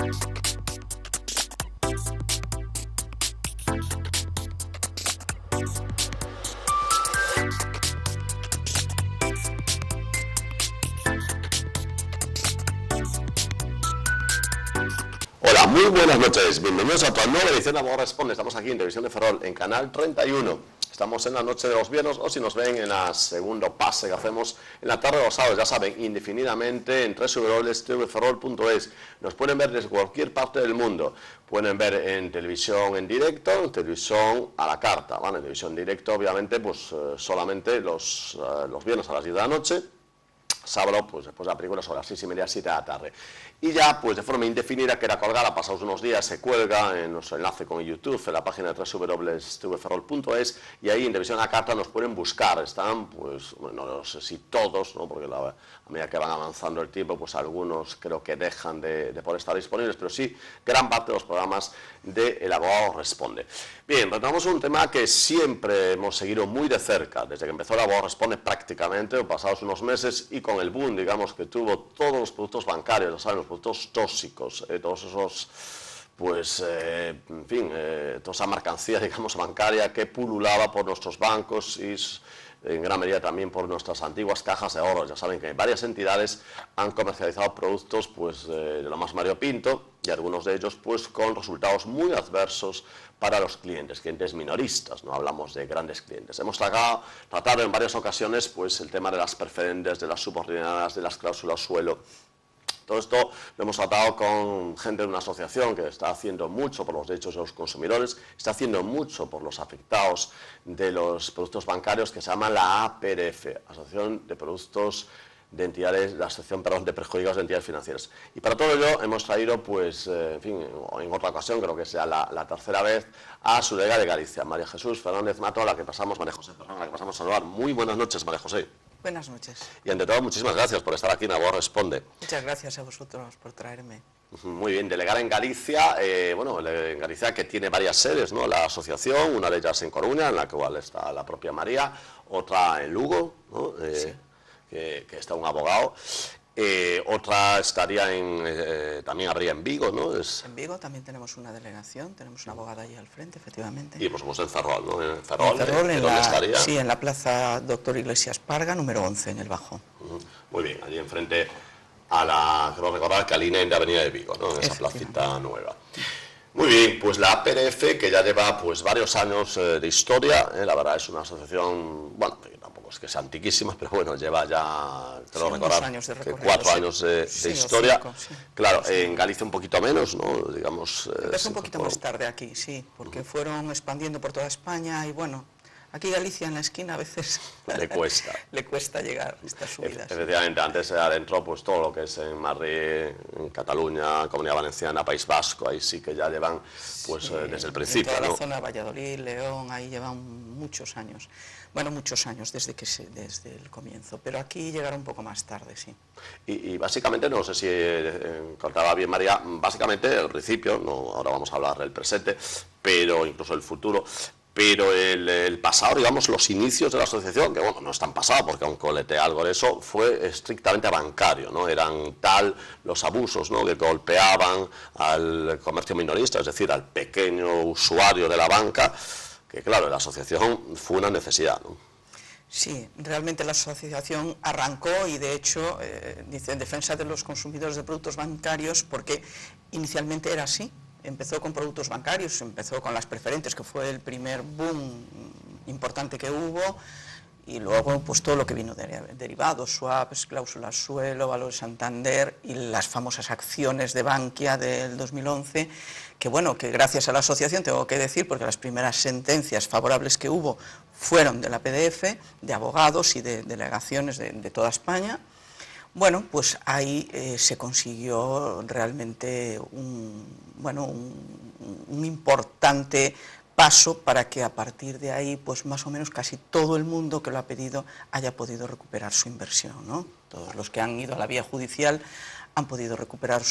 Hola, muy buenas noches, bienvenidos a otra nueva edición de Abogados Responde. Estamos aquí en Televisión de Ferrol, en Canal 31. Estamos en la noche de los viernes, o si nos ven en el segundo pase que hacemos en la tarde de los sábados, ya saben, indefinidamente en www.tvferrol.es. Nos pueden ver desde cualquier parte del mundo. Pueden ver en televisión en directo, en televisión a la carta, ¿vale? En televisión en directo, obviamente, pues solamente los viernes a las 10 de la noche. Sábado, pues después de la película, sobre las 6:30, 7 de la tarde. Y ya, pues de forma indefinida, queda colgada, pasados unos días, se cuelga en nuestro enlace con YouTube, en la página de www.tvferrol.es, y ahí en televisión a la carta nos pueden buscar. Están, pues, bueno, no sé si todos, ¿no? Porque a medida que van avanzando el tiempo, pues algunos creo que dejan de poder estar disponibles, pero sí, gran parte de los programas de El Abogado Responde. Bien, retomamos un tema que siempre hemos seguido muy de cerca, desde que empezó El Abogado Responde prácticamente, o pasados unos meses, y con el boom, digamos, que tuvo todos los productos bancarios, ya saben, los productos tóxicos, todos esos, pues, en fin, toda esa mercancía, digamos, bancaria que pululaba por nuestros bancos y en gran medida también por nuestras antiguas cajas de ahorros. Ya saben que varias entidades han comercializado productos, pues, de lo más variopinto, y algunos de ellos, pues, con resultados muy adversos para los clientes minoristas, no hablamos de grandes clientes. Hemos tratado en varias ocasiones, pues, el tema de las preferentes, de las subordinadas, de las cláusulas suelo. Todo esto lo hemos tratado con gente de una asociación que está haciendo mucho por los derechos de los consumidores, está haciendo mucho por los afectados de los productos bancarios, que se llama la APRF, Asociación de Productos de Entidades, la Asociación, perdón, de Perjudicados de Entidades Financieras. Y para todo ello hemos traído, pues, en fin, en otra ocasión, creo que sea la tercera vez, a su delegada de Galicia, María Jesús Fernández Mato, a la que pasamos, María José, perdón, a la que pasamos a saludar. Muy buenas noches, María José. Buenas noches. Y ante todo, muchísimas gracias por estar aquí en Abogado Responde. Muchas gracias a vosotros por traerme. Muy bien, delegada en Galicia, bueno, en Galicia que tiene varias sedes, ¿no? La asociación, una de ellas en Coruña, en la cual está la propia María, otra en Lugo, ¿no? Sí. que está un abogado. Otra estaría también habría en Vigo, ¿no? En Vigo también tenemos una delegación, tenemos una abogada allí al frente, efectivamente. Y por supuesto en Ferrol, ¿no? En Ferrol, ¿dónde estaría? Sí, en la plaza Doctor Iglesias Parga, número 11, en el Bajo. Muy bien, allí enfrente a la, creo recordar, que al de Avenida de Vigo, ¿no? En esa placita nueva. Muy bien, pues la APRF, que ya lleva, pues, varios años de historia, la verdad es una asociación, bueno, tampoco es que sea antiquísima, pero bueno, lleva ya, creo recordar, años de que 4 años de historia. 5, sí. Claro, en Galicia un poquito menos, ¿no? Digamos. Empezó un poquito más tarde aquí, sí, porque fueron expandiendo por toda España y bueno, aquí Galicia en la esquina a veces le cuesta. le cuesta llegar a estas subidas. Efectivamente, antes adentro, pues todo lo que es en Madrid, en Cataluña, Comunidad Valenciana, País Vasco, ahí sí que ya llevan, pues, Sí, desde el principio, toda ¿no? la zona Valladolid, León, ahí llevan muchos años. Bueno, muchos años desde el comienzo, pero aquí llegaron un poco más tarde, sí. Y básicamente, no sé si contaba bien María, básicamente al principio, no, ahora vamos a hablar del presente, pero incluso el futuro, pero el pasado, digamos, los inicios de la asociación, que bueno, no es tan pasado, porque aún colete algo de eso, fue estrictamente bancario, ¿no? Eran tal los abusos, ¿no?, que golpeaban al comercio minorista, es decir, al pequeño usuario de la banca, que claro, la asociación fue una necesidad, ¿no? Sí, realmente la asociación arrancó y de hecho dice en defensa de los consumidores de productos bancarios, porque inicialmente era así. Empezó con productos bancarios, empezó con las preferentes, que fue el primer boom importante que hubo, y luego pues todo lo que vino derivados, swaps, cláusulas suelo, Valores Santander y las famosas acciones de Bankia del 2011, que bueno, que gracias a la asociación, tengo que decir, porque las primeras sentencias favorables que hubo fueron de la PDF, de abogados y de delegaciones de toda España. Bueno, pues ahí se consiguió realmente un importante paso para que a partir de ahí, pues más o menos casi todo el mundo que lo ha pedido haya podido recuperar su inversión, ¿no? Todos los que han ido a la vía judicial han podido recuperar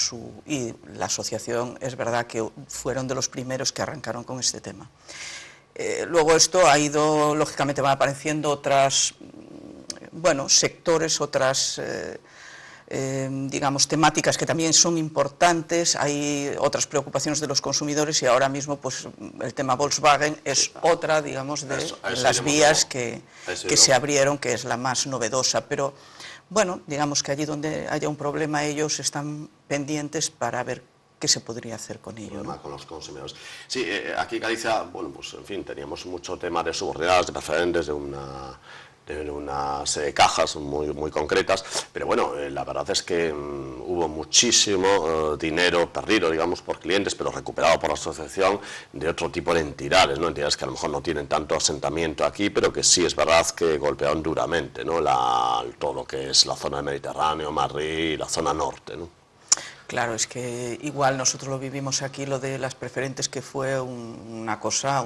y la asociación es verdad que fueron de los primeros que arrancaron con este tema. Luego esto ha ido, lógicamente van apareciendo otras, sectores, otras digamos, temáticas que también son importantes, hay otras preocupaciones de los consumidores y ahora mismo pues el tema Volkswagen es otra, digamos, de las vías que se abrieron, que es la más novedosa, pero bueno, digamos que allí donde haya un problema ellos están pendientes para ver qué se podría hacer con ello, ¿no? Con los consumidores. Sí, aquí en Galicia, bueno, pues en fin, teníamos mucho tema de subordinadas, de preferentes, de unas cajas muy concretas, pero bueno, la verdad es que hubo muchísimo dinero perdido, digamos, por clientes, pero recuperado por la asociación de otro tipo de entidades, ¿no? Entidades que a lo mejor no tienen tanto asentamiento aquí, pero que sí es verdad que golpearon duramente, ¿no? Todo lo que es la zona del Mediterráneo, Madrid y la zona norte, ¿no? Claro, es que igual nosotros lo vivimos aquí, lo de las preferentes, que fue una cosa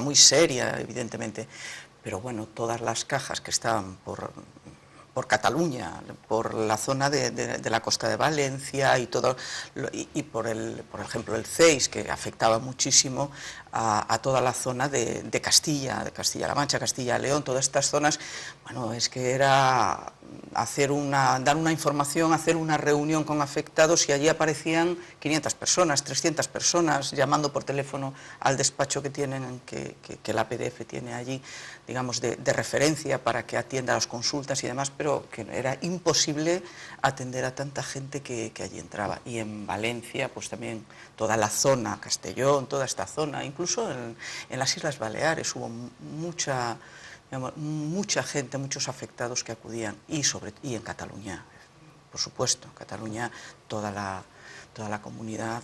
muy seria, evidentemente. Pero bueno, todas las cajas que estaban por Cataluña, por la zona de la costa de Valencia y todo, y por ejemplo el CEIS, que afectaba muchísimo a toda la zona de Castilla-La Mancha, Castilla-León, todas estas zonas, bueno, es que era dar una información, hacer una reunión con afectados y allí aparecían 500 personas, 300 personas llamando por teléfono al despacho que tienen, que la APDF tiene allí, digamos, de referencia para que atienda las consultas y demás, pero que era imposible atender a tanta gente que allí entraba. Y en Valencia, pues también toda la zona, Castellón, toda esta zona, incluso en las Islas Baleares hubo mucha gente, muchos afectados que acudían, y en Cataluña, por supuesto, en Cataluña toda la comunidad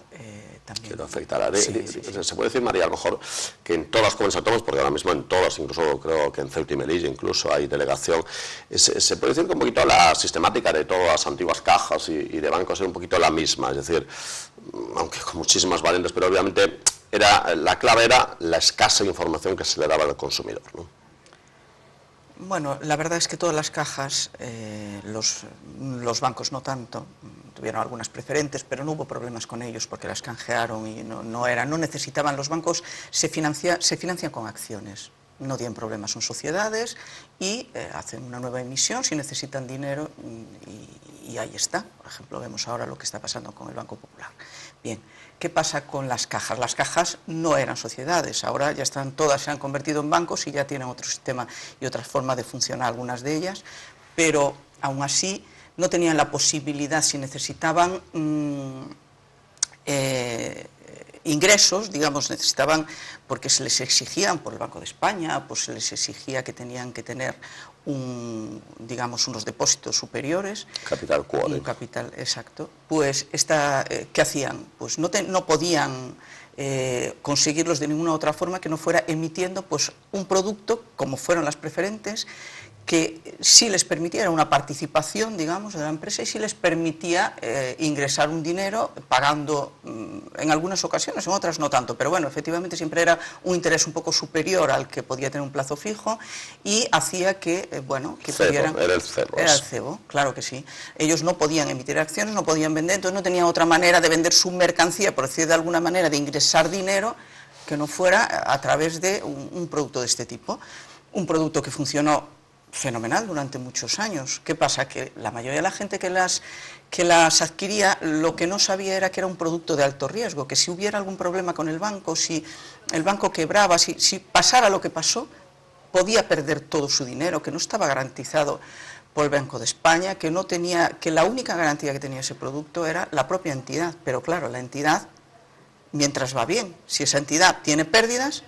también. Que afectará. Sí. Se puede decir, María, a lo mejor que en todas las comunidades autónomas, porque ahora mismo en todas, incluso creo que en Ceuta y Melilla incluso hay delegación, se puede decir que un poquito la sistemática de todas las antiguas cajas y de bancos era un poquito la misma, es decir, aunque con muchísimas variantes, pero obviamente la clave era la escasa información que se le daba al consumidor, ¿no? Bueno, la verdad es que todas las cajas, los bancos no tanto, tuvieron algunas preferentes, pero no hubo problemas con ellos porque las canjearon y no necesitaban. Los bancos se financian con acciones, no tienen problemas, son sociedades y hacen una nueva emisión si necesitan dinero y ahí está. Por ejemplo, vemos ahora lo que está pasando con el Banco Popular. Bien, ¿qué pasa con las cajas? Las cajas no eran sociedades, ahora ya todas se han convertido en bancos y ya tienen otro sistema y otra forma de funcionar algunas de ellas, pero aún así no tenían la posibilidad, si necesitaban ingresos, digamos, necesitaban, porque se les exigían por el Banco de España, pues se les exigía que tenían que tener digamos, unos depósitos superiores. Capital quo. Un capital, exacto. Pues, ¿qué hacían? Pues no podían conseguirlos de ninguna otra forma que no fuera emitiendo pues un producto, como fueron las preferentes, que sí les permitía una participación, digamos, de la empresa y sí les permitía ingresar un dinero pagando en algunas ocasiones, en otras no tanto, pero bueno, efectivamente siempre era un interés un poco superior al que podía tener un plazo fijo y hacía que, bueno, que pudieran... Era el cebo. Era el cebo, claro que sí. Ellos no podían emitir acciones, no podían vender, entonces no tenían otra manera de vender su mercancía, por decir de alguna manera, de ingresar dinero que no fuera a través de un producto de este tipo. Un producto que funcionó fenomenal durante muchos años. ¿Qué pasa? Que la mayoría de la gente que las adquiría lo que no sabía era que era un producto de alto riesgo, que si hubiera algún problema con el banco, si el banco quebraba, si pasara lo que pasó, podía perder todo su dinero, que no estaba garantizado por el Banco de España, que la única garantía que tenía ese producto era la propia entidad. Pero claro, la entidad, mientras va bien, si esa entidad tiene pérdidas,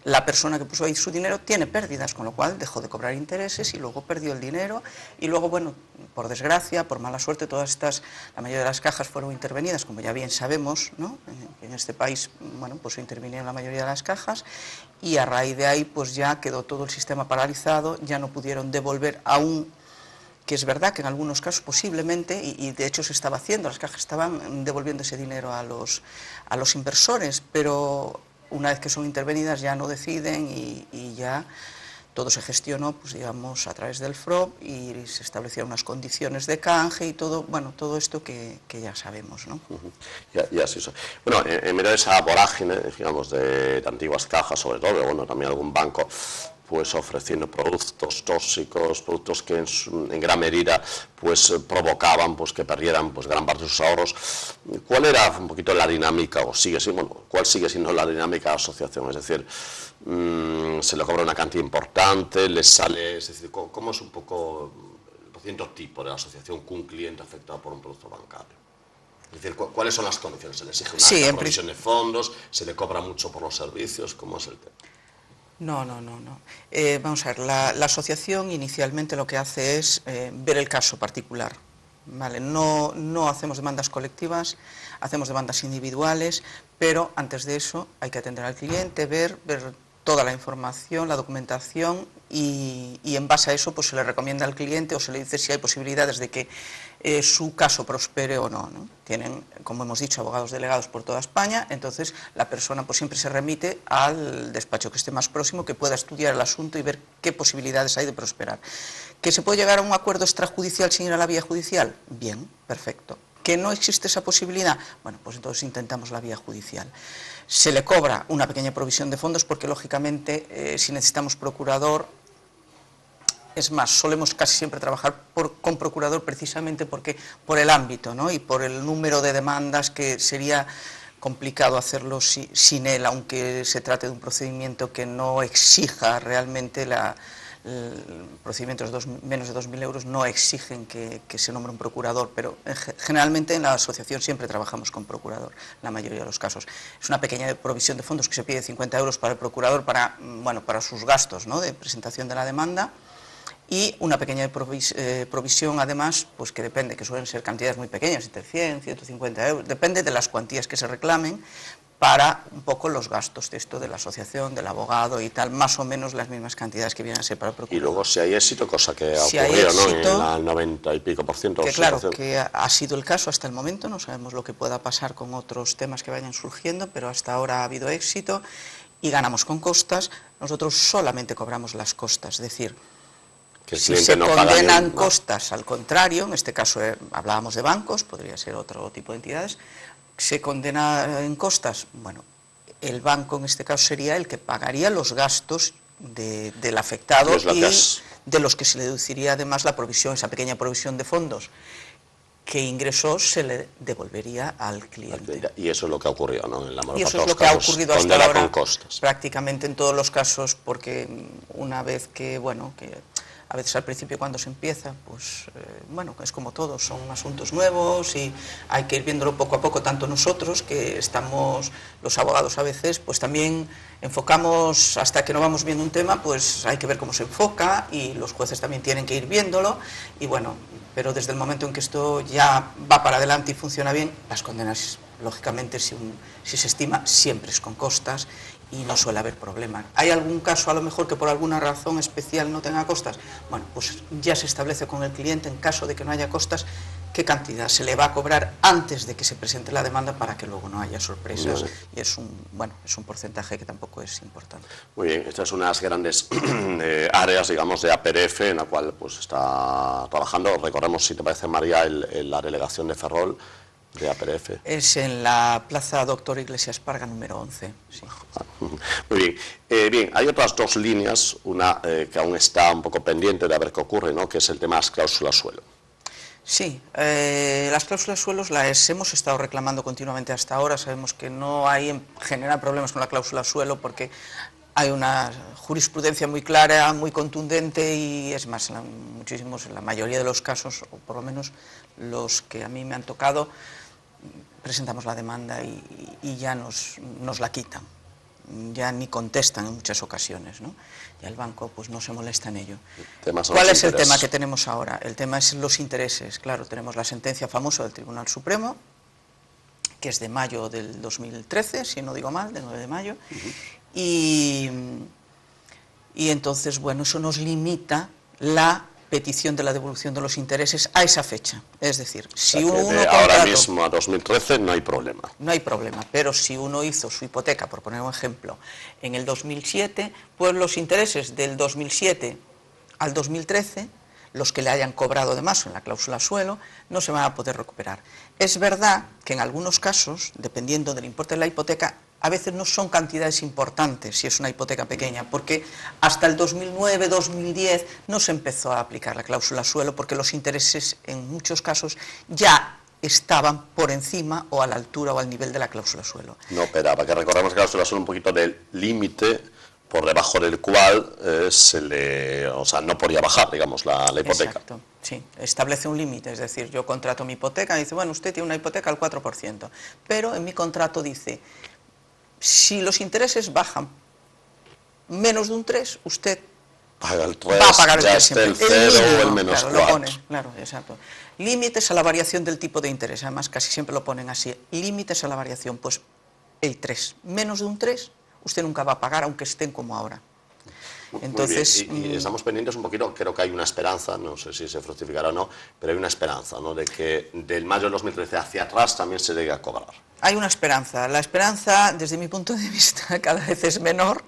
la persona que puso ahí su dinero tiene pérdidas, con lo cual dejó de cobrar intereses y luego perdió el dinero y luego, bueno, por desgracia, por mala suerte, la mayoría de las cajas fueron intervenidas, como ya bien sabemos, ¿no? En este país, bueno, pues se intervinieron la mayoría de las cajas y a raíz de ahí pues ya quedó todo el sistema paralizado, ya no pudieron devolver aún, que es verdad que en algunos casos posiblemente, y de hecho se estaba haciendo, las cajas estaban devolviendo ese dinero a los inversores, pero una vez que son intervenidas ya no deciden y ya todo se gestionó, pues digamos, a través del FROB y se establecieron unas condiciones de canje y todo, bueno, todo esto que ya sabemos, ¿no? Ya sí. Bueno, en medio de esa vorágine, digamos, de antiguas cajas, sobre todo, pero bueno, también algún banco, pues ofreciendo productos tóxicos, productos que en gran medida pues provocaban pues que perdieran pues gran parte de sus ahorros. ¿Cuál era un poquito la dinámica, o sigue siendo, bueno, cuál sigue siendo la dinámica de la asociación? Es decir, se le cobra una cantidad importante, les sale, es decir, ¿cómo es un poco el procedimiento tipo de la asociación con un cliente afectado por un producto bancario? Es decir, ¿cuáles son las condiciones? ¿Se le exige una alta provisión de fondos? ¿Se le cobra mucho por los servicios? ¿Cómo es el tema? No. Vamos a ver, la asociación inicialmente lo que hace es ver el caso particular. ¿Vale? No hacemos demandas colectivas, hacemos demandas individuales, pero antes de eso hay que atender al cliente, ver toda la información, la documentación y en base a eso pues se le recomienda al cliente o se le dice si hay posibilidades de que su caso prospere o no, ¿no? Tienen, como hemos dicho, abogados delegados por toda España, entonces la persona pues siempre se remite al despacho que esté más próximo, que pueda estudiar el asunto y ver qué posibilidades hay de prosperar. ¿Que se puede llegar a un acuerdo extrajudicial sin ir a la vía judicial? Bien, perfecto. ¿Que no existe esa posibilidad? Bueno, pues entonces intentamos la vía judicial. Se le cobra una pequeña provisión de fondos porque, lógicamente, si necesitamos procurador, es más, solemos casi siempre trabajar con procurador precisamente porque por el ámbito, ¿no? Y por el número de demandas, que sería complicado hacerlo sin él, aunque se trate de un procedimiento que no exija realmente procedimientos menos de 2.000 euros no exigen que se nombre un procurador, pero generalmente en la asociación siempre trabajamos con procurador, en la mayoría de los casos. Es una pequeña provisión de fondos que se pide 50 euros para el procurador para sus gastos, ¿no?, de presentación de la demanda, y una pequeña provisión además, pues que depende, que suelen ser cantidades muy pequeñas, entre 100, 150 euros, depende de las cuantías que se reclamen, para un poco los gastos de esto de la asociación, del abogado y tal, más o menos las mismas cantidades que vienen a ser para el procurador. Y luego si hay éxito, cosa que ha ocurrido, ¿no?, en el 90 y pico %. Que claro, que ha sido el caso hasta el momento, no sabemos lo que pueda pasar con otros temas que vayan surgiendo, pero hasta ahora ha habido éxito y ganamos con costas. Nosotros solamente cobramos las costas, es decir, que si se condenan costas, al contrario, en este caso hablábamos de bancos, podría ser otro tipo de entidades, se condena en costas, bueno, el banco en este caso sería el que pagaría los gastos del afectado y de los que se le deduciría además la provisión, esa pequeña provisión de fondos que ingresó, se le devolvería al cliente. Y eso es lo que ha ocurrido, ¿no? En la mayor y eso parte es lo que ha ocurrido hasta ahora, con costas. Prácticamente en todos los casos, porque una vez que, bueno, que a veces al principio cuando se empieza, pues bueno, es como todo, son asuntos nuevos y hay que ir viéndolo poco a poco, tanto nosotros que estamos, los abogados a veces, pues también enfocamos, hasta que no vamos viendo un tema, pues hay que ver cómo se enfoca y los jueces también tienen que ir viéndolo y bueno, pero desde el momento en que esto ya va para adelante y funciona bien, las condenas, lógicamente, si se estima, siempre es con costas y no suele haber problema. ¿Hay algún caso a lo mejor que por alguna razón especial no tenga costas? Bueno, pues ya se establece con el cliente, en caso de que no haya costas, qué cantidad se le va a cobrar antes de que se presente la demanda para que luego no haya sorpresas. Y es un porcentaje que tampoco es importante. Muy bien, esta es unas grandes áreas, digamos, de APRF en la cual pues está trabajando. Recordemos, si te parece, María, la delegación de Ferrol de APRF. Es en la Plaza Doctor Iglesias Parga número 11. Sí. Muy bien. Bien, hay otras dos líneas, una que aún está un poco pendiente de ver qué ocurre, ¿no?, que es el tema de las cláusulas suelo. Sí, las cláusulas suelos las hemos estado reclamando continuamente hasta ahora. Sabemos que no hay en general problemas con la cláusula suelo porque hay una jurisprudencia muy clara, muy contundente y es más, en la mayoría de los casos, o por lo menos los que a mí me han tocado, presentamos la demanda y ya nos la quitan, ya ni contestan en muchas ocasiones, ¿no? Y el banco pues no se molesta en ello. ¿Cuál es el tema que tenemos ahora? El tema es los intereses. Claro, tenemos la sentencia famosa del Tribunal Supremo, que es de mayo del 2013, si no digo mal, de 9 de mayo, y entonces, bueno, eso nos limita la petición de la devolución de los intereses a esa fecha. Es decir, si uno ahora mismo a 2013 no hay problema. No hay problema, pero si uno hizo su hipoteca, por poner un ejemplo, en el 2007, pues los intereses del 2007 al 2013, los que le hayan cobrado de más en la cláusula suelo, no se van a poder recuperar. Es verdad que en algunos casos, dependiendo del importe de la hipoteca, a veces no son cantidades importantes si es una hipoteca pequeña, porque hasta el 2009, 2010 no se empezó a aplicar la cláusula suelo porque los intereses en muchos casos ya estaban por encima o a la altura o al nivel de la cláusula suelo. No, pero para que recordemos que la cláusula suelo un poquito del límite por debajo del cual no podía bajar, digamos, la hipoteca. Exacto, sí, establece un límite, es decir, yo contrato mi hipoteca y dice, bueno, usted tiene una hipoteca al 4%, pero en mi contrato dice, si los intereses bajan menos de un 3, usted paga el 3, va a pagar el ya 3 esté el siempre. 0 mínimo, o el menos claro, 4. Lo pone, claro, exacto. Límites a la variación del tipo de interés, además casi siempre lo ponen así, límites a la variación, pues el 3, menos de un 3, usted nunca va a pagar aunque estén como ahora. Entonces, y estamos pendientes un poquito, creo que hay una esperanza, no sé si se fructificará o no, pero hay una esperanza, ¿no?, de que del mayo del 2013 hacia atrás también se llegue a cobrar. Hay una esperanza. La esperanza, desde mi punto de vista, cada vez es menor.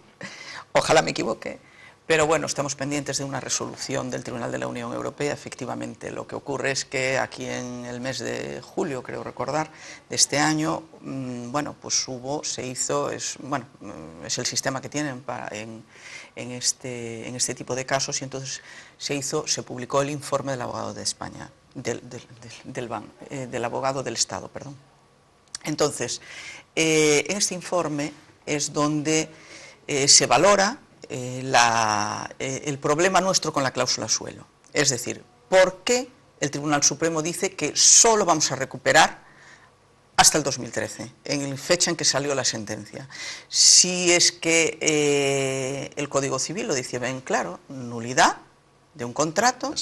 Ojalá me equivoque. Pero bueno, estamos pendientes de una resolución del Tribunal de la Unión Europea. Efectivamente, lo que ocurre es que aquí en el mes de julio, creo recordar, de este año, es el sistema que tienen en este tipo de casos, y entonces se publicó el informe del abogado de España, del abogado del Estado, perdón. Entonces, en este informe es donde se valora el problema nuestro con la cláusula suelo. Es decir, ¿por qué el Tribunal Supremo dice que solo vamos a recuperar hasta el 2013, en la fecha en que salió la sentencia? Si es que el Código Civil lo dice bien claro, nulidad de un contrato,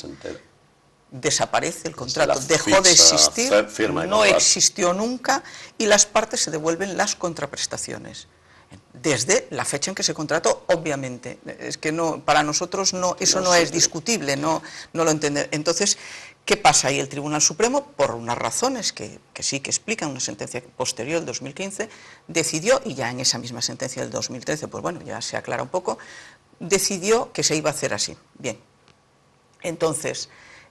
desaparece el contrato, dejó de existir, no existió nunca, y las partes se devuelven las contraprestaciones desde la fecha en que se contrató, obviamente. Es que no, para nosotros eso no es discutible, no lo entendemos. Entonces, ¿qué pasa ahí? El Tribunal Supremo, por unas razones que sí que explican una sentencia posterior del 2015, decidió, y ya en esa misma sentencia del 2013, pues bueno, ya se aclara un poco, decidió que se iba a hacer así. Bien, entonces,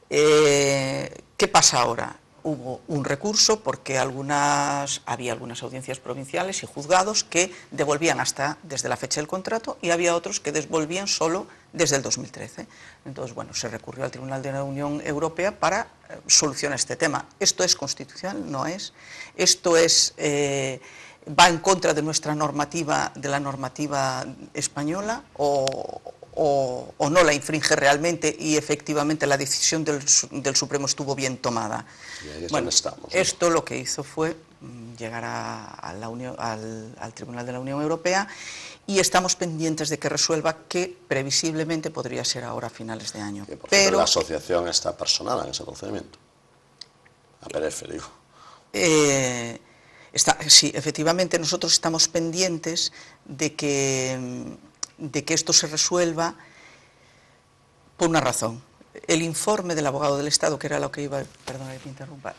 ¿qué pasa ahora? Hubo un recurso porque había algunas audiencias provinciales y juzgados que devolvían desde la fecha del contrato, y había otros que devolvían solo desde el 2013. Entonces, bueno, se recurrió al Tribunal de la Unión Europea para solucionar este tema. ¿Esto es constitucional? No es. ¿Esto va en contra de nuestra normativa, de la normativa española, o no la infringe realmente y efectivamente la decisión del Supremo estuvo bien tomada? Bueno, esto lo que hizo fue llegar al Tribunal de la Unión Europea, y estamos pendientes de que resuelva, que previsiblemente podría ser ahora a finales de año. Pero la asociación está personada en ese procedimiento. A PRF, digo. Sí, efectivamente, nosotros estamos pendientes de que esto se resuelva por una razón. El informe del abogado del Estado, que era lo que iba, perdona que me interrumpa,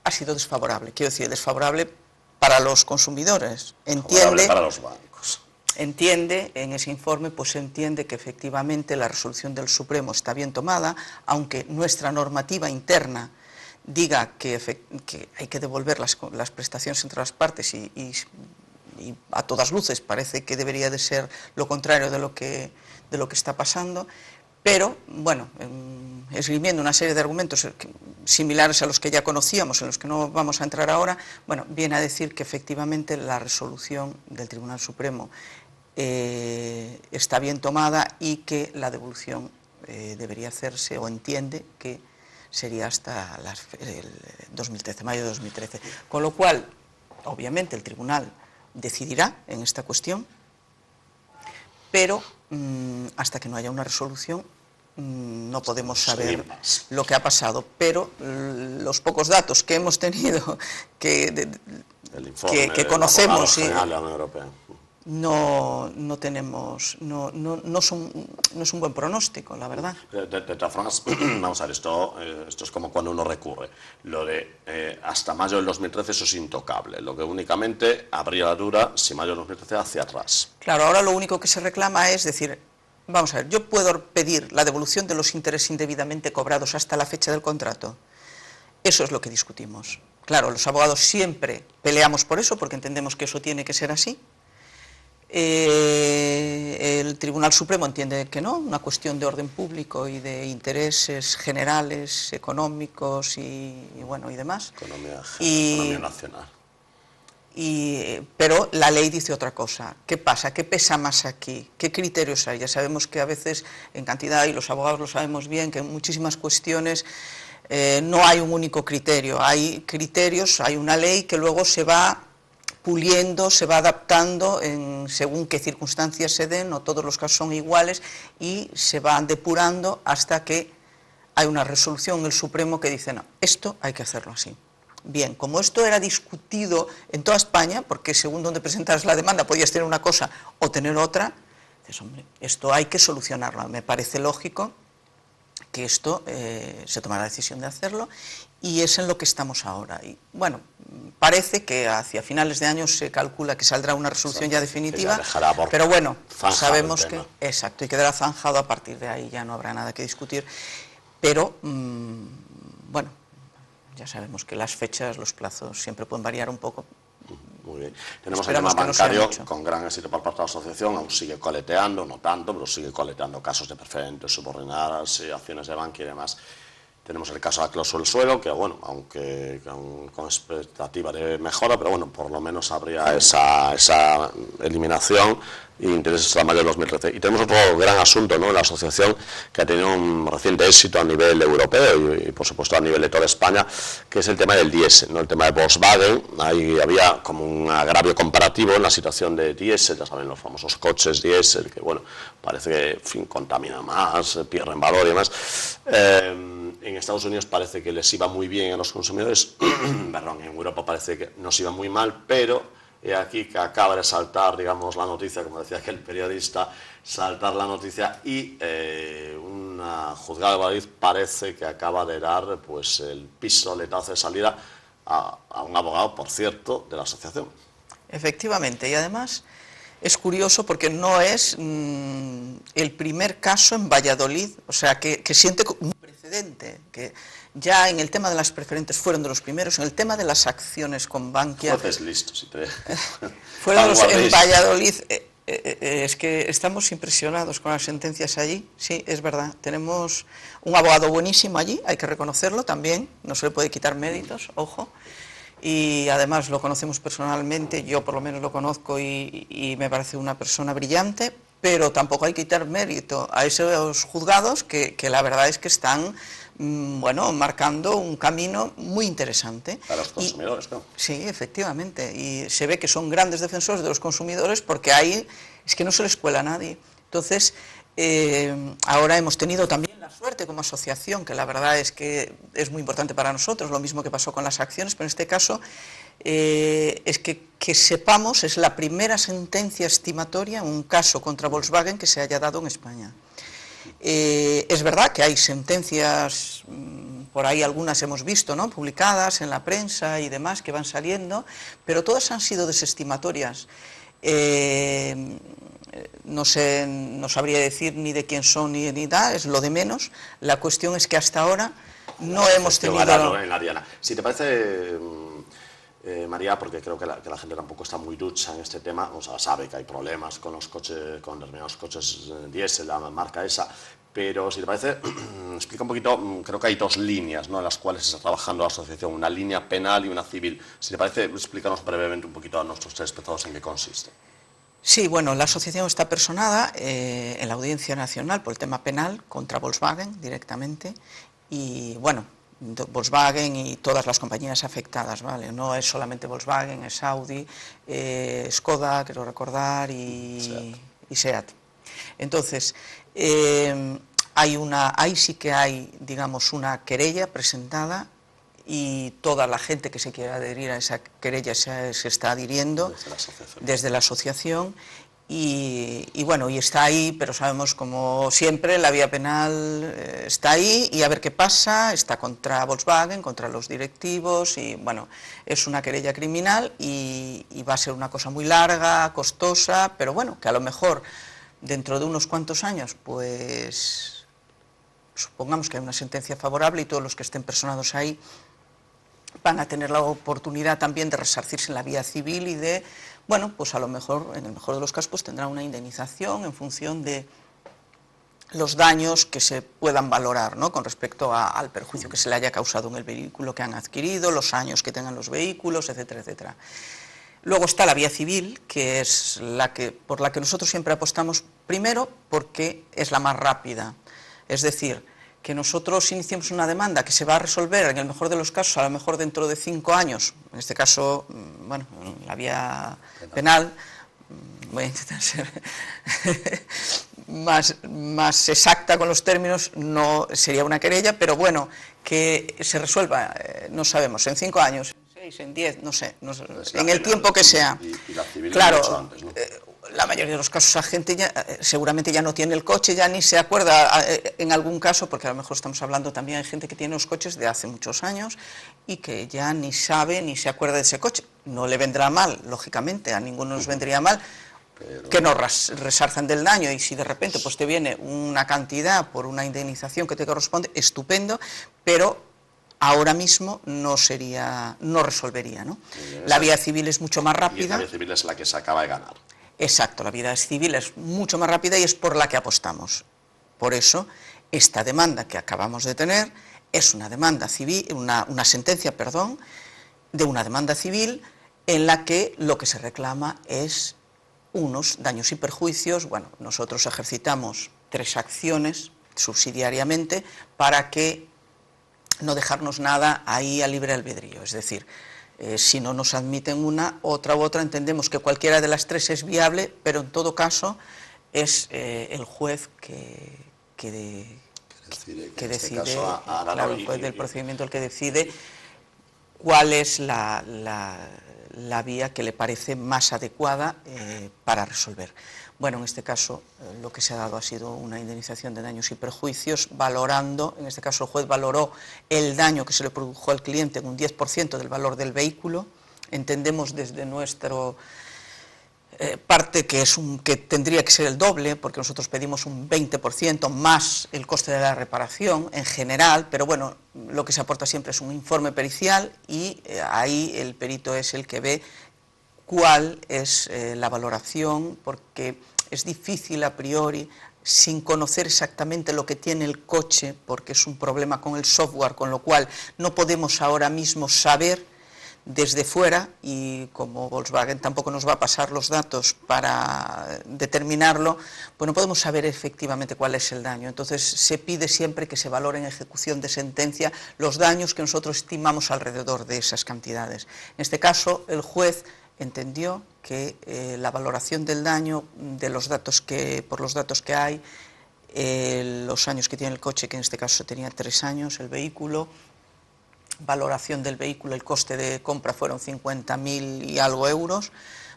ha sido desfavorable. Quiero decir, desfavorable para los consumidores. Favorable para los bancos. Entiende, en ese informe, pues se entiende que efectivamente la resolución del Supremo está bien tomada, aunque nuestra normativa interna diga que hay que devolver las prestaciones entre las partes, y a todas luces parece que debería de ser lo contrario de lo que está pasando. Pero, bueno, esgrimiendo una serie de argumentos similares a los que ya conocíamos, en los que no vamos a entrar ahora, bueno, viene a decir que efectivamente la resolución del Tribunal Supremo está bien tomada, y que la devolución debería hacerse, o entiende que sería hasta el 2013, mayo de 2013. Con lo cual, obviamente, el Tribunal decidirá en esta cuestión, pero hasta que no haya una resolución no podemos saber lo que ha pasado. Pero los pocos datos que hemos tenido, que conocemos, no tenemos, no es un buen pronóstico, la verdad. De todas formas, vamos a ver, esto es como cuando uno recurre. Lo de hasta mayo del 2013, eso es intocable. Lo que únicamente habría la dura si mayo del 2013 hacia atrás. Claro, ahora lo único que se reclama es decir, vamos a ver, yo puedo pedir la devolución de los intereses indebidamente cobrados hasta la fecha del contrato. Eso es lo que discutimos. Claro, los abogados siempre peleamos por eso, porque entendemos que eso tiene que ser así. El Tribunal Supremo entiende que no, una cuestión de orden público y de intereses generales, económicos y demás. Economía nacional. Pero la ley dice otra cosa. ¿Qué pasa? ¿Qué pesa más aquí? ¿Qué criterios hay? Ya sabemos que a veces en cantidad, y los abogados lo sabemos bien, que en muchísimas cuestiones no hay un único criterio. Hay criterios, hay una ley que luego se va puliendo, se va adaptando según qué circunstancias se den, no todos los casos son iguales, y se van depurando hasta que hay una resolución en el Supremo que dice, no, esto hay que hacerlo así. Bien, como esto era discutido en toda España, porque según donde presentaras la demanda podías tener una cosa o tener otra, dices, hombre, esto hay que solucionarlo. Me parece lógico que esto se toma la decisión de hacerlo y es en lo que estamos ahora. Y bueno, parece que hacia finales de año se calcula que saldrá una resolución ya definitiva, pero bueno, sabemos que, exacto, y quedará zanjado a partir de ahí, ya no habrá nada que discutir, pero bueno, ya sabemos que las fechas, los plazos siempre pueden variar un poco. Muy bien. Tenemos el tema bancario con gran éxito por parte de la asociación, aún sigue coleteando, no tanto, pero sigue coleteando casos de preferentes, subordinadas, acciones de banca y demás. Tenemos el caso de la cláusula del suelo, que bueno, aunque con expectativa de mejora, pero bueno, por lo menos habría esa eliminación y intereses hasta mayo de 2013. Y tenemos otro gran asunto, ¿no?, en la asociación, que ha tenido un reciente éxito a nivel europeo y por supuesto a nivel de toda España, que es el tema del diésel, ¿no?, el tema de Volkswagen. Ahí había como un agravio comparativo en la situación de diésel, ya saben, los famosos coches diésel, que bueno, parece que, en fin, contamina más, pierden valor y demás. En Estados Unidos parece que les iba muy bien a los consumidores, perdón, en Europa parece que nos iba muy mal, pero aquí que acaba de saltar, digamos, la noticia, como decía aquel periodista, saltar la noticia y una juzgada de Madrid parece que acaba de dar pues el pistoletazo de salida a un abogado, por cierto, de la asociación. Efectivamente, y además es curioso porque no es el primer caso en Valladolid, o sea, que siente un precedente, que ya en el tema de las preferentes fueron de los primeros, en el tema de las acciones con Bankia... Jueces listos, si te... fueron en Valladolid, es que estamos impresionados con las sentencias allí, sí, es verdad, tenemos un abogado buenísimo allí, hay que reconocerlo también, no se le puede quitar méritos, ojo, y además lo conocemos personalmente, yo por lo menos lo conozco y me parece una persona brillante, pero tampoco hay que quitar mérito a esos juzgados que la verdad es que están, bueno, marcando un camino muy interesante. Para los consumidores, claro. Sí, efectivamente, y se ve que son grandes defensores de los consumidores porque ahí es que no se les cuela a nadie. Entonces, ahora hemos tenido también la suerte como asociación, que la verdad es que es muy importante para nosotros, lo mismo que pasó con las acciones, pero en este caso es que sepamos, es la primera sentencia estimatoria, un caso contra Volkswagen que se haya dado en España. Es verdad que hay sentencias, por ahí algunas hemos visto, ¿no?, publicadas en la prensa y demás, que van saliendo, pero todas han sido desestimatorias. No sé, no sabría decir ni de quién son ni nada, es lo de menos. La cuestión es que hasta ahora no hemos tenido... Si te parece, María, porque creo que la gente tampoco está muy ducha en este tema, o sea, sabe que hay problemas con los coches, con determinados coches diésel, la marca esa, pero si te parece, explica un poquito, creo que hay dos líneas, ¿no?, en las cuales se está trabajando la asociación, una línea penal y una civil. Si te parece, explícanos brevemente un poquito a nuestros telespectadores en qué consiste. Sí, bueno, la asociación está personada en la Audiencia Nacional por el tema penal contra Volkswagen directamente y, bueno, Volkswagen y todas las compañías afectadas, ¿vale? No es solamente Volkswagen, es Audi, Skoda, quiero recordar, y SEAT. Entonces, ahí sí que hay, digamos, una querella presentada y toda la gente que se quiera adherir a esa querella se está adhiriendo desde la asociación y bueno, y está ahí, pero sabemos, como siempre, la vía penal está ahí y a ver qué pasa. Está contra Volkswagen, contra los directivos y bueno, es una querella criminal y va a ser una cosa muy larga, costosa, pero bueno, que a lo mejor dentro de unos cuantos años, pues supongamos que hay una sentencia favorable y todos los que estén personados ahí van a tener la oportunidad también de resarcirse en la vía civil y de, bueno, pues a lo mejor, en el mejor de los casos, pues tendrán una indemnización en función de los daños que se puedan valorar, ¿no?, con respecto al perjuicio que se le haya causado en el vehículo que han adquirido, los años que tengan los vehículos, etcétera, etcétera. Luego está la vía civil, que es por la que nosotros siempre apostamos, primero porque es la más rápida, es decir, que nosotros iniciemos una demanda que se va a resolver, en el mejor de los casos, a lo mejor dentro de 5 años, en este caso, bueno, en la vía penal, voy a intentar ser más exacta con los términos, no sería una querella, pero bueno, que se resuelva, no sabemos, en 5 años, en 6, en 10, no sé, en el tiempo que sea. Y la civil claro, mucho antes, ¿no? La mayoría de los casos la gente ya, seguramente ya no tiene el coche, ya ni se acuerda, en algún caso, porque a lo mejor estamos hablando también, hay gente que tiene los coches de hace muchos años y que ya ni sabe ni se acuerda de ese coche. No le vendrá mal, lógicamente, a ninguno nos vendría mal que nos resarzan del daño, y si de repente pues te viene una cantidad por una indemnización que te corresponde, estupendo, pero ahora mismo no resolvería, ¿no? La vía civil es mucho más rápida. Y la vía civil es la que se acaba de ganar. Exacto, la vía civil es mucho más rápida y es por la que apostamos. Por eso, esta demanda que acabamos de tener es una demanda civil, una sentencia, perdón, de una demanda civil en la que lo que se reclama es unos daños y perjuicios. Bueno, nosotros ejercitamos 3 acciones subsidiariamente para que no dejarnos nada ahí a libre albedrío, es decir, si no nos admiten una, otra u otra, entendemos que cualquiera de las 3 es viable, pero en todo caso es el juez que decide, claro, el juez del procedimiento el que decide cuál es la vía que le parece más adecuada para resolver. Bueno, en este caso lo que se ha dado ha sido una indemnización de daños y perjuicios, valorando, en este caso el juez valoró el daño que se le produjo al cliente en un 10% del valor del vehículo. Entendemos desde nuestra parte que tendría que ser el doble, porque nosotros pedimos un 20% más el coste de la reparación en general, pero bueno, lo que se aporta siempre es un informe pericial y ahí el perito es el que ve cuál es la valoración, porque es difícil a priori, sin conocer exactamente lo que tiene el coche, porque es un problema con el software, con lo cual no podemos ahora mismo saber desde fuera, y como Volkswagen tampoco nos va a pasar los datos para determinarlo, pues no podemos saber efectivamente cuál es el daño. Entonces se pide siempre que se valore en ejecución de sentencia los daños que nosotros estimamos alrededor de esas cantidades. En este caso el juez entendió que la valoración del daño por los datos que hay, los años que tiene el coche, que en este caso tenía 3 años, el vehículo, valoración del vehículo, el coste de compra fueron 50.000 y algo euros,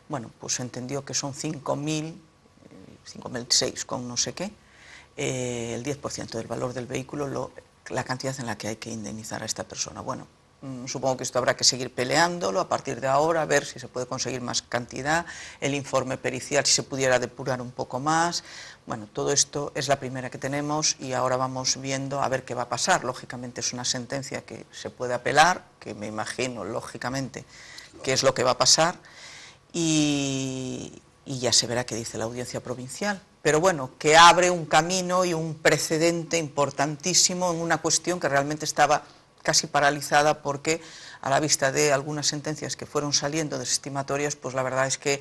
bueno, pues entendió que son 5.006 con no sé qué, el 10% del valor del vehículo, la cantidad en la que hay que indemnizar a esta persona. Bueno, supongo que esto habrá que seguir peleándolo a partir de ahora, a ver si se puede conseguir más cantidad, el informe pericial si se pudiera depurar un poco más. Bueno, todo esto es la primera que tenemos y ahora vamos viendo a ver qué va a pasar. Lógicamente es una sentencia que se puede apelar, que me imagino lógicamente qué es lo que va a pasar, y ya se verá qué dice la audiencia provincial. Pero bueno, que abre un camino y un precedente importantísimo en una cuestión que realmente estaba casi paralizada, porque a la vista de algunas sentencias que fueron saliendo desestimatorias, pues la verdad es que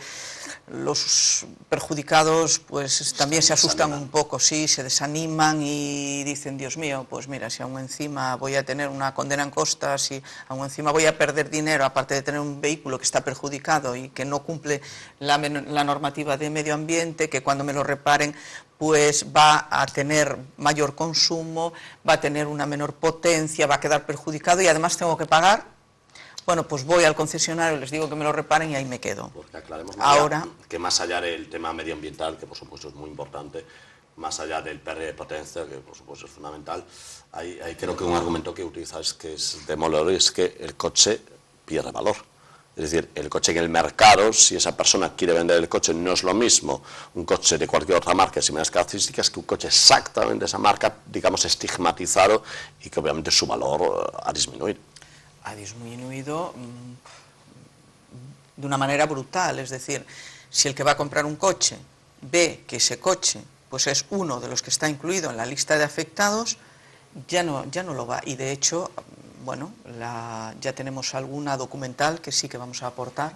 los perjudicados pues también se asustan un poco, sí, se desaniman y dicen, Dios mío, pues mira, si aún encima voy a tener una condena en costas, si aún encima voy a perder dinero, aparte de tener un vehículo que está perjudicado y que no cumple la normativa de medio ambiente, que cuando me lo reparen pues va a tener mayor consumo, va a tener una menor potencia, va a quedar perjudicado y además tengo que pagar. Bueno, pues voy al concesionario, les digo que me lo reparen y ahí me quedo. Porque aclaremos ahora que más allá del tema medioambiental, que por supuesto es muy importante, más allá del pérdida de potencia, que por supuesto es fundamental, hay creo que un argumento que utilizáis que es demoledor, es que el coche pierde valor. Es decir, el coche en el mercado, si esa persona quiere vender el coche, no es lo mismo un coche de cualquier otra marca sin similares características que un coche exactamente de esa marca, digamos, estigmatizado y que obviamente su valor ha disminuido. ha disminuido de una manera brutal. Es decir, si el que va a comprar un coche ve que ese coche pues es uno de los que está incluido en la lista de afectados, ya no lo va. Y de hecho, bueno, ya tenemos alguna documental que sí que vamos a aportar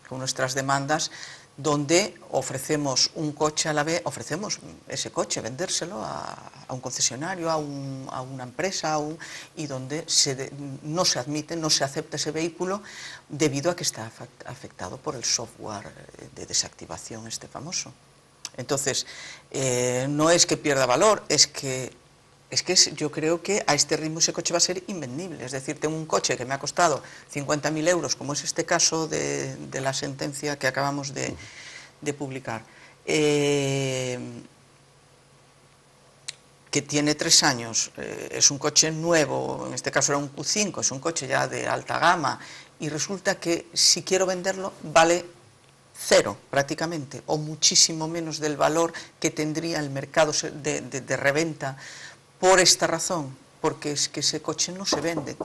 con nuestras demandas, donde ofrecemos un coche a la vez, ofrecemos ese coche, vendérselo a un concesionario, a una empresa, y donde no se admite, no se acepta ese vehículo debido a que está afectado por el software de desactivación famoso. Entonces, no es que pierda valor, es que yo creo que a este ritmo ese coche va a ser invendible. Es decir, tengo un coche que me ha costado 50.000 euros, como es este caso de la sentencia que acabamos de publicar, que tiene 3 años, es un coche nuevo, en este caso era un Q5, es un coche ya de alta gama, y resulta que si quiero venderlo vale 0 prácticamente, o muchísimo menos del valor que tendría el mercado de reventa. Por esta razón, porque es que ese coche no se vende.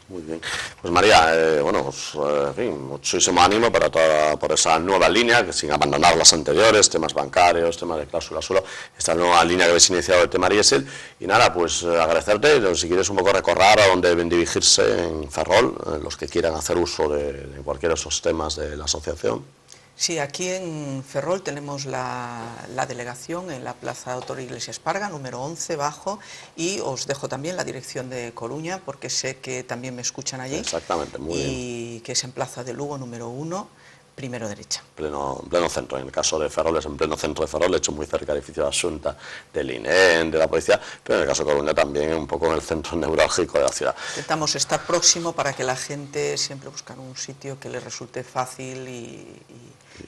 Muy bien. Pues María, bueno, pues, en fin, muchísimo ánimo por esa nueva línea, que sin abandonar las anteriores, temas bancarios, temas de cláusula suelo, esta nueva línea que habéis iniciado de tema diésel. Y nada, pues agradecerte, si quieres un poco recorrer a dónde deben dirigirse en Ferrol, los que quieran hacer uso de cualquiera de esos temas de la asociación. Sí, aquí en Ferrol tenemos la delegación en la Plaza Autor Iglesias Parga, número 11, bajo, y os dejo también la dirección de Coruña, porque sé que también me escuchan allí. Exactamente, muy bien. Y que es en Plaza de Lugo, número 1, primero derecha. Pleno centro, en el caso de Ferrol es en pleno centro de Ferrol, hecho muy cerca del edificio de Asunta, del INEM, de la policía, pero en el caso de Coruña también un poco en el centro neurálgico de la ciudad. Intentamos estar próximo para que la gente siempre busque un sitio que les resulte fácil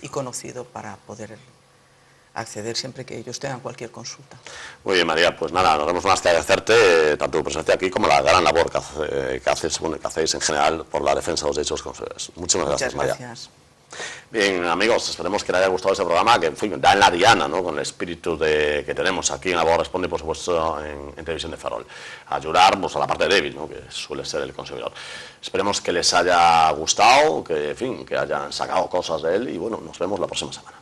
y conocido para poder acceder siempre que ellos tengan cualquier consulta. Muy bien, María, pues nada, nos vemos más que agradecerte tanto tu presencia aquí como la gran labor que hacéis en general por la defensa de los derechos consumidores. Muchas gracias, María. Gracias. Bien, amigos, esperemos que les haya gustado este programa, que en fin, da en la diana, ¿no?, con el espíritu que tenemos aquí en Abogado Responde y por supuesto en Televisión de Ferrol. Ayudar pues, a la parte débil, ¿no?, que suele ser el consumidor. Esperemos que les haya gustado, que en fin, que hayan sacado cosas de él y bueno, nos vemos la próxima semana.